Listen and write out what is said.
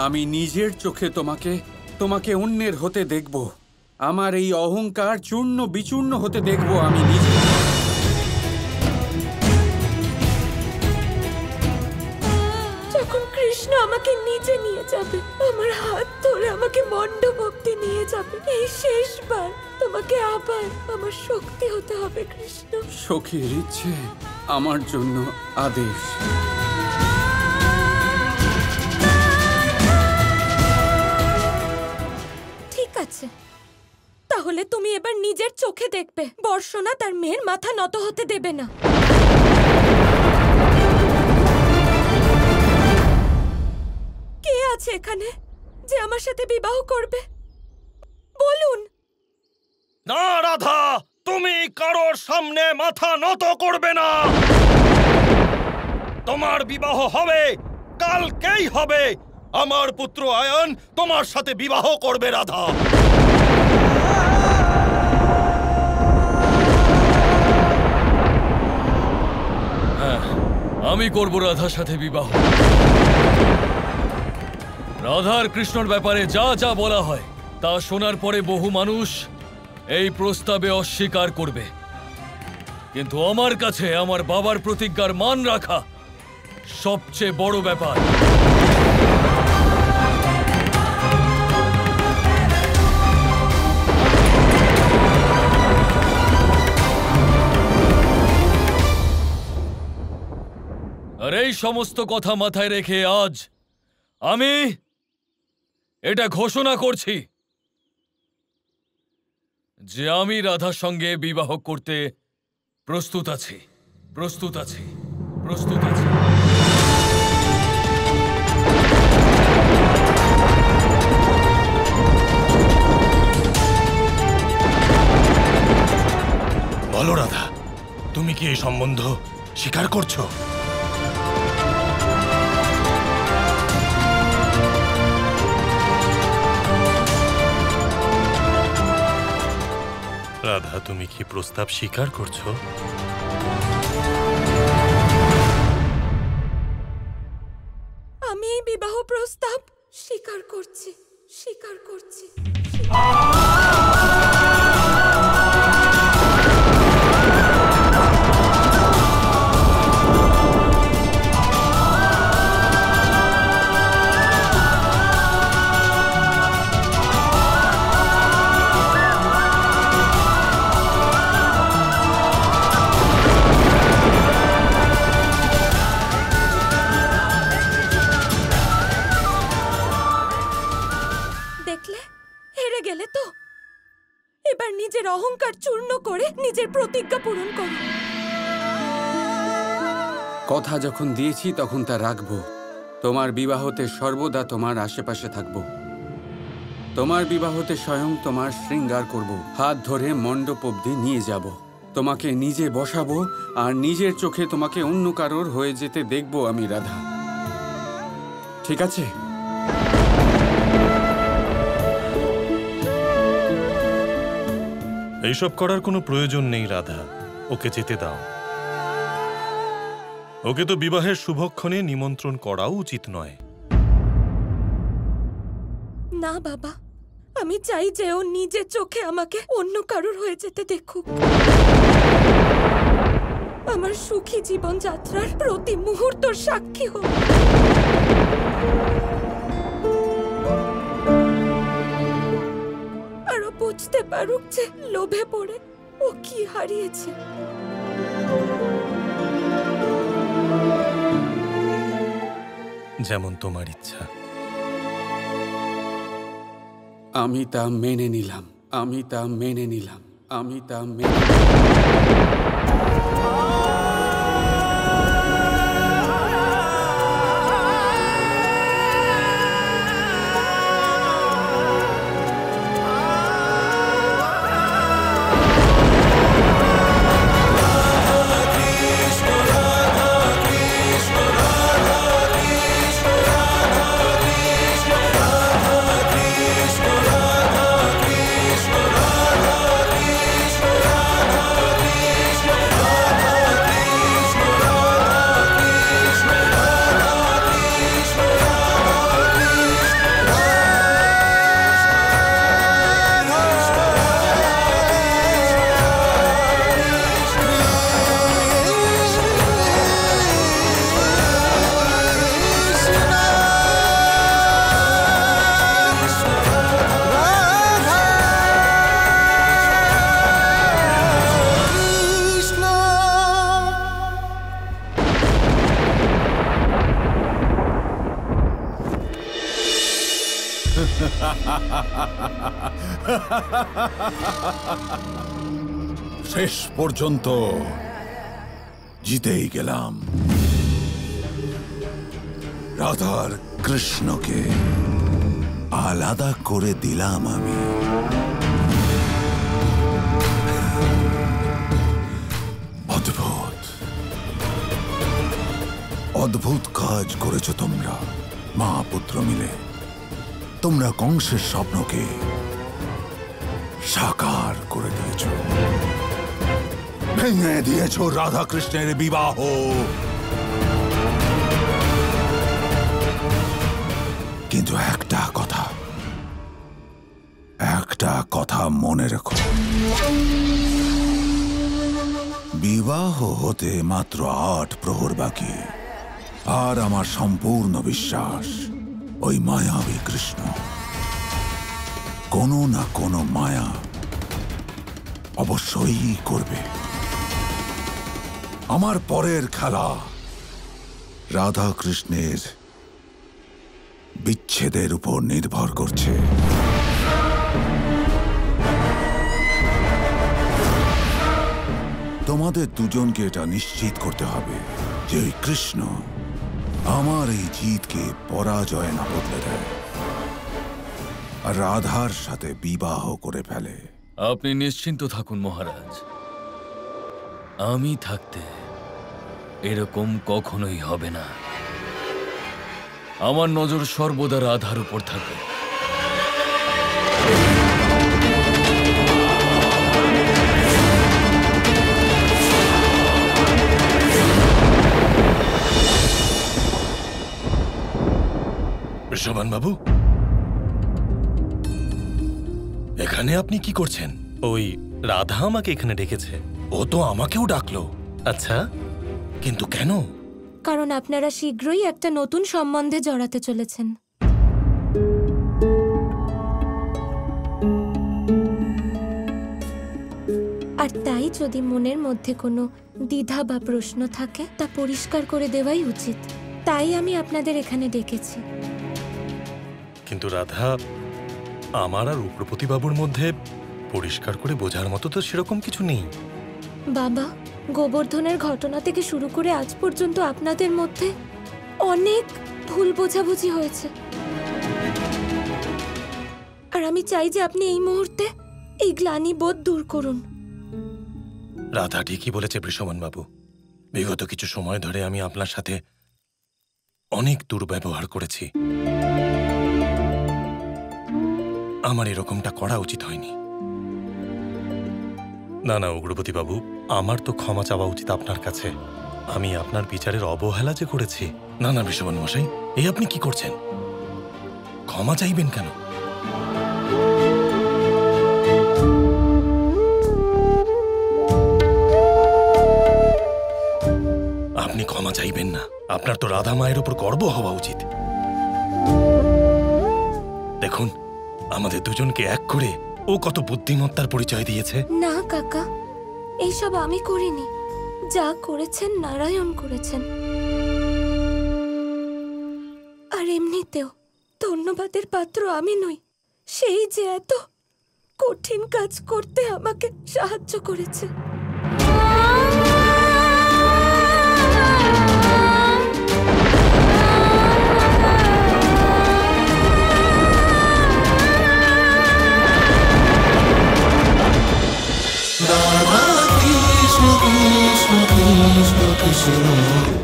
আমি নিজের চোখে তোমাকে অন্যের হতে দেখব। আমার এই অহংকার চূর্ণ বিচূর্ণ হতে দেখব আমি নিজে। যখন কৃষ্ণ আমাকে নিচে নিয়ে যাবে, আমার হাত ধরে আমাকে মণ্ডপ অব্দি নিয়ে যাবে, এই শেষবার তোমাকে আবার আমার শক্তি হতে হবে কৃষ্ণ। সখীর ইচ্ছে আমার জন্য আদেশ। ঠিক আছে, তাহলে তুমি এবার নিজের চোখে দেখবে বর্ষণা তার মেয়ের মাথা নত হতে দেবে না। কে আছে এখানে যে আমার সাথে বিবাহ করবে? বলুন। না রাধা, তুমি কারোর সামনে মাথা নত করবে না। তোমার বিবাহ হবে, কালকেই হবে। আমার পুত্র আয়ন তোমার সাথে বিবাহ করবে রাধা। হ্যাঁ, আমি করব রাধার সাথে বিবাহ। রাধার কৃষ্ণর ব্যাপারে যা যা বলা হয় তা শোনার পরে বহু মানুষ এই প্রস্তাবে অস্বীকার করবে, কিন্তু আমার কাছে আমার বাবার প্রতিজ্ঞার মান রাখা সবচেয়ে বড় ব্যাপার। আর এই সমস্ত কথা মাথায় রেখে আজ আমি এটা ঘোষণা করছি যে আমি রাধার সঙ্গে বিবাহ করতে প্রস্তুত আছি, প্রস্তুত আছি, প্রস্তুত আছি। বলো রাধা, তুমি কি এই সম্বন্ধ স্বীকার করছো? রাধা, তুমি কি প্রস্তাব স্বীকার করছো? আমি এই বিবাহ প্রস্তাব স্বীকার করছি, স্বীকার করছি। নিজের অহংকার চূর্ণ করে নিজের প্রতিজ্ঞা পূরণ করো। কথা যখন দিয়েছি তখন তা রাখবো। তোমার বিবাহতে সর্বদা তোমার আশেপাশে থাকবো। তোমার বিবাহতে স্বয়ং তোমার শৃঙ্গার করব, হাত ধরে মণ্ডপ অবধি নিয়ে যাব, তোমাকে নিজে বসাবো আর নিজের চোখে তোমাকে অন্য কারোর হয়ে যেতে দেখবো আমি রাধা। ঠিক আছে? এইসব করার কোনো প্রয়োজন নেই রাধা, ওকে যেতে দাও। ওকে তো বিবাহের শুভক্ষণে নিমন্ত্রণ করাও উচিত নয়। না বাবা, আমি চাই যে ও নিজের চোখে আমাকে অন্য কারোর হয়ে যেতে দেখুক। আমার সুখী জীবনযাত্রার প্রতি মুহূর্তর সাক্ষী হোক। আর ও বুঝতে পারুক যে লোভে পড়ে ও কি হারিয়েছে। যেমন তোমার ইচ্ছা। আমি তা মেনে নিলাম, আমি তা মেনে নিলাম, আমি তা মেনে শেষ পর্যন্ত জিতেই গেলাম। রাধার কৃষ্ণকে আলাদা করে দিলাম আমি। অদ্ভুত অদ্ভুত কাজ করেছো তোমরা মা পুত্র মিলে। তোমরা কংসের স্বপ্নকে সাকার করে দিয়েছ, ভেঙে দিয়েছ রাধা কৃষ্ণের বিবাহ। কিন্তু একটা কথা মনে রেখো, বিবাহ হতে মাত্র ৮ প্রহর বাকি। আর আমার সম্পূর্ণ বিশ্বাস ওই মায়াবী কৃষ্ণ কোনো না কোনো মায়া অবশ্যই করবে। আমার পরের খেলা রাধা কৃষ্ণের বিচ্ছেদের উপর নির্ভর করছে। তোমাদের দুজনকে এটা নিশ্চিত করতে হবে যে ওই কৃষ্ণ আমার এই জিতকে পরাজয় না বদলে দেয় আর রাধার সাথে বিবাহ করে ফেলে। আপনি নিশ্চিন্ত থাকুন মহারাজ, আমি থাকতে এরকম কখনোই হবে না। আমার নজর সর্বদা রাধার উপর থাকবে। ঋষভান বাবু, এখানে আপনি কি করছেন? ওই রাধা আমাকে এখানে ডেকেছে, ও তো আমাকেও ডাকলো। আচ্ছা, কিন্তু কেন? কারণ আপনারা শীঘ্রই একটা নতুন সম্বন্ধে জড়াতে চলেছেন। আর তাই যদি মনের মধ্যে কোনো দ্বিধা বা প্রশ্ন থাকে তা পরিষ্কার করে দেওয়াই উচিত। তাই আমি আপনাদের এখানে ডেকেছি। কিন্তু রাধা, আমার আর উগ্রপতি বাবুর মধ্যে পরিষ্কার করে বোঝার মতো তো সেরকম কিছু নেই। বাবা, গোবর্ধনের ঘটনা থেকে শুরু করে আজ পর্যন্ত আপনাদের মধ্যে অনেক ভুল বোঝাবুঝি হয়েছে। আর আমি চাই যে আপনি এই মুহূর্তে এই গ্লানি বোধ দূর করুন। রাধা ঠিকই বলেছে বৃষমান বাবু, বিগত কিছু সময় ধরে আমি আপনার সাথে অনেক দুর্ব্যবহার করেছি। আমার এরকমটা করা উচিত হয়নি। না না উগ্রপতি বাবু, আমার তো ক্ষমা চাওয়া উচিত আপনার কাছে। আমি আপনার বিচারের অবহেলা যে করেছি। না না বৃষভান মশাই, এই আপনি কি করছেন? ক্ষমা চাইবেন কেন? আপনি ক্ষমা চাইবেন না। আপনার তো রাধা মায়ের উপর গর্ব হওয়া উচিত। দেখুন, আমাদের দুজনকে এক করে ও কত বুদ্ধিমত্তার পরিচয় দিয়েছে। না কাকা, এইসব আমি করিনি। যা করেছেন নারায়ণ করেছেন। আর এমনিতেও ধন্যবাদের পাত্র আমি নই, সেই যে এত কঠিন কাজ করতে আমাকে সাহায্য করেছে। Krishna Krishna Krishna Krishna